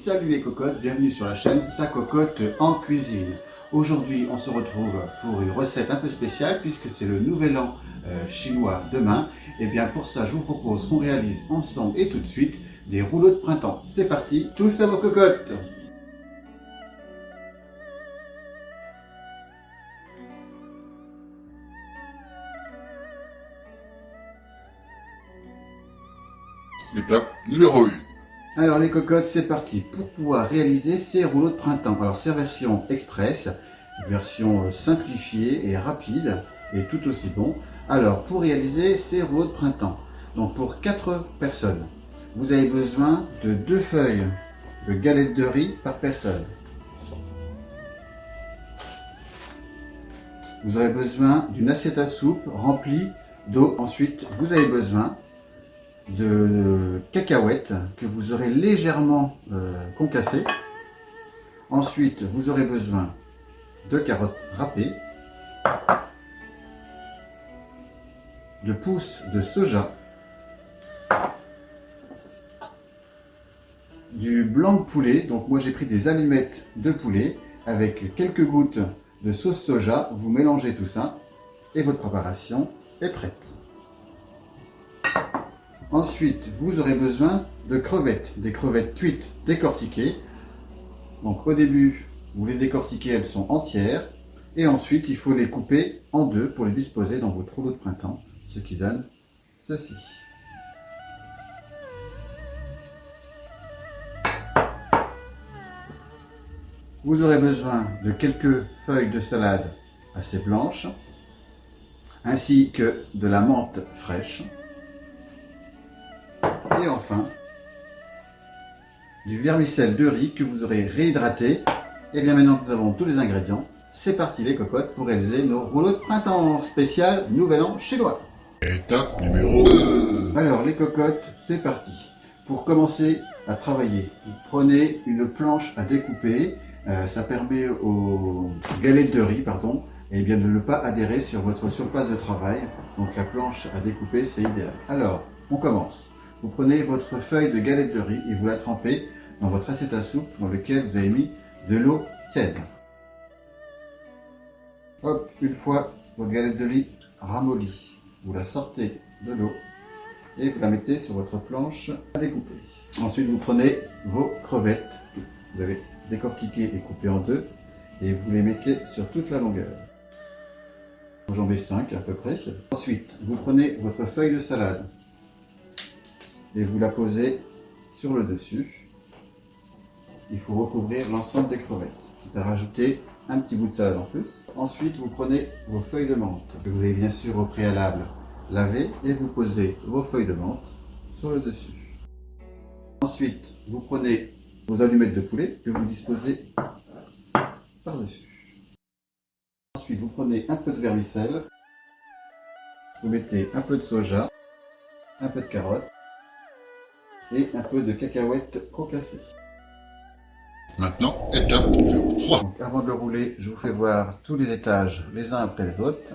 Salut les cocottes, bienvenue sur la chaîne Sa Cocotte en cuisine. Aujourd'hui on se retrouve pour une recette un peu spéciale puisque c'est le nouvel an chinois demain. Et bien pour ça je vous propose qu'on réalise ensemble et tout de suite des rouleaux de printemps. C'est parti, tous à vos cocottes! Étape numéro 1. Alors les cocottes, c'est parti pour pouvoir réaliser ces rouleaux de printemps. Alors c'est version express, version simplifiée et rapide et tout aussi bon. Alors pour réaliser ces rouleaux de printemps, donc pour 4 personnes, vous avez besoin de 2 feuilles de galettes de riz par personne. Vous aurez besoin d'une assiette à soupe remplie d'eau. Ensuite, vous avez besoin de cacahuètes que vous aurez légèrement concassées. Ensuite, vous aurez besoin de carottes râpées, de pousses de soja, du blanc de poulet. Donc moi j'ai pris des allumettes de poulet avec quelques gouttes de sauce soja. Vous mélangez tout ça et votre préparation est prête. Ensuite, vous aurez besoin de crevettes, des crevettes cuites décortiquées. Donc au début, vous les décortiquez, elles sont entières. Et ensuite, il faut les couper en deux pour les disposer dans votre rouleau de printemps, ce qui donne ceci. Vous aurez besoin de quelques feuilles de salade assez blanches, ainsi que de la menthe fraîche. Et enfin, du vermicelle de riz que vous aurez réhydraté. Et bien maintenant que nous avons tous les ingrédients, c'est parti les cocottes pour réaliser nos rouleaux de printemps spécial Nouvel An chinois. Étape numéro 2. Alors les cocottes, c'est parti. Pour commencer à travailler, vous prenez une planche à découper. Ça permet aux galettes de riz, et bien de ne pas adhérer sur votre surface de travail. Donc la planche à découper, c'est idéal. Alors, on commence. Vous prenez votre feuille de galette de riz et vous la trempez dans votre assiette à soupe dans laquelle vous avez mis de l'eau tiède. Hop, une fois votre galette de riz ramollie, vous la sortez de l'eau et vous la mettez sur votre planche à découper. Ensuite, vous prenez vos crevettes que vous avez décortiquées et coupées en deux et vous les mettez sur toute la longueur. J'en mets 5 à peu près. Ensuite, vous prenez votre feuille de salade et vous la posez sur le dessus. Il faut recouvrir l'ensemble des crevettes, quitte à rajouter un petit bout de salade en plus. Ensuite, vous prenez vos feuilles de menthe, que vous avez bien sûr au préalable lavé, et vous posez vos feuilles de menthe sur le dessus. Ensuite, vous prenez vos allumettes de poulet que vous disposez par-dessus. Ensuite, vous prenez un peu de vermicelle, vous mettez un peu de soja, un peu de carotte, et un peu de cacahuètes concassées. Maintenant, étape numéro 3. Donc, avant de le rouler, je vous fais voir tous les étages les uns après les autres.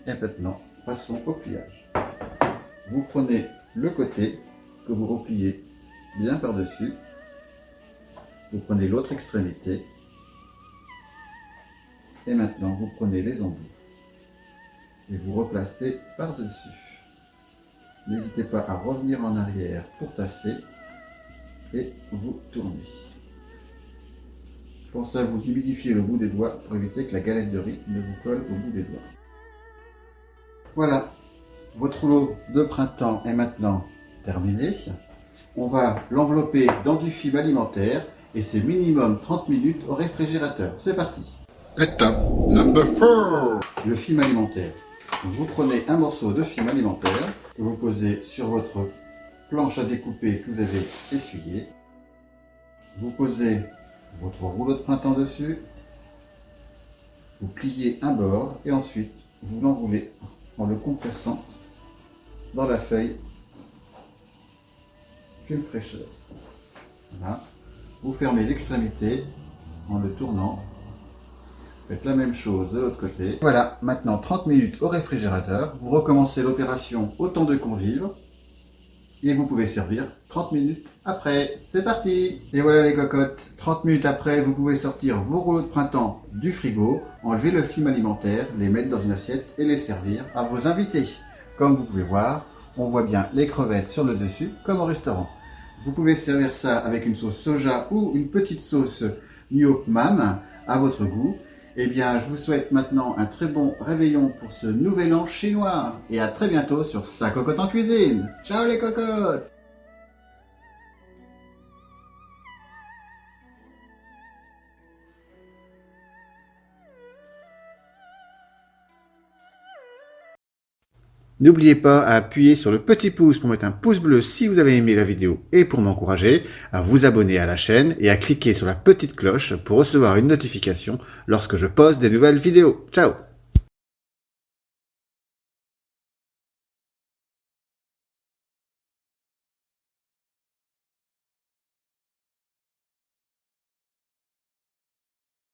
Et maintenant, passons au pliage. Vous prenez le côté que vous repliez bien par-dessus. Vous prenez l'autre extrémité. Et maintenant, vous prenez les embouts et vous replacez par-dessus. N'hésitez pas à revenir en arrière pour tasser et vous tournez. Pensez à vous humidifier le bout des doigts pour éviter que la galette de riz ne vous colle au bout des doigts. Voilà, votre rouleau de printemps est maintenant terminé. On va l'envelopper dans du film alimentaire et c'est minimum 30 minutes au réfrigérateur. C'est parti. Étape number 4. Le film alimentaire. Vous prenez un morceau de film alimentaire que vous posez sur votre planche à découper que vous avez essuyée. Vous posez votre rouleau de printemps dessus. Vous pliez un bord et ensuite vous l'enroulez en le compressant dans la feuille film fraîcheur. Voilà. Vous fermez l'extrémité en le tournant. Faites la même chose de l'autre côté. Voilà, maintenant 30 minutes au réfrigérateur. Vous recommencez l'opération autant de convives. et vous pouvez servir 30 minutes après. C'est parti! Et voilà les cocottes, 30 minutes après, vous pouvez sortir vos rouleaux de printemps du frigo, enlever le film alimentaire, les mettre dans une assiette et les servir à vos invités. Comme vous pouvez voir, on voit bien les crevettes sur le dessus, comme au restaurant. Vous pouvez servir ça avec une sauce soja ou une petite sauce New Mam à votre goût. Eh bien, je vous souhaite maintenant un très bon réveillon pour ce nouvel an chinois. Et à très bientôt sur Sa Cocotte en Cuisine. Ciao les cocottes! N'oubliez pas à appuyer sur le petit pouce pour mettre un pouce bleu si vous avez aimé la vidéo et pour m'encourager, à vous abonner à la chaîne et à cliquer sur la petite cloche pour recevoir une notification lorsque je poste des nouvelles vidéos. Ciao!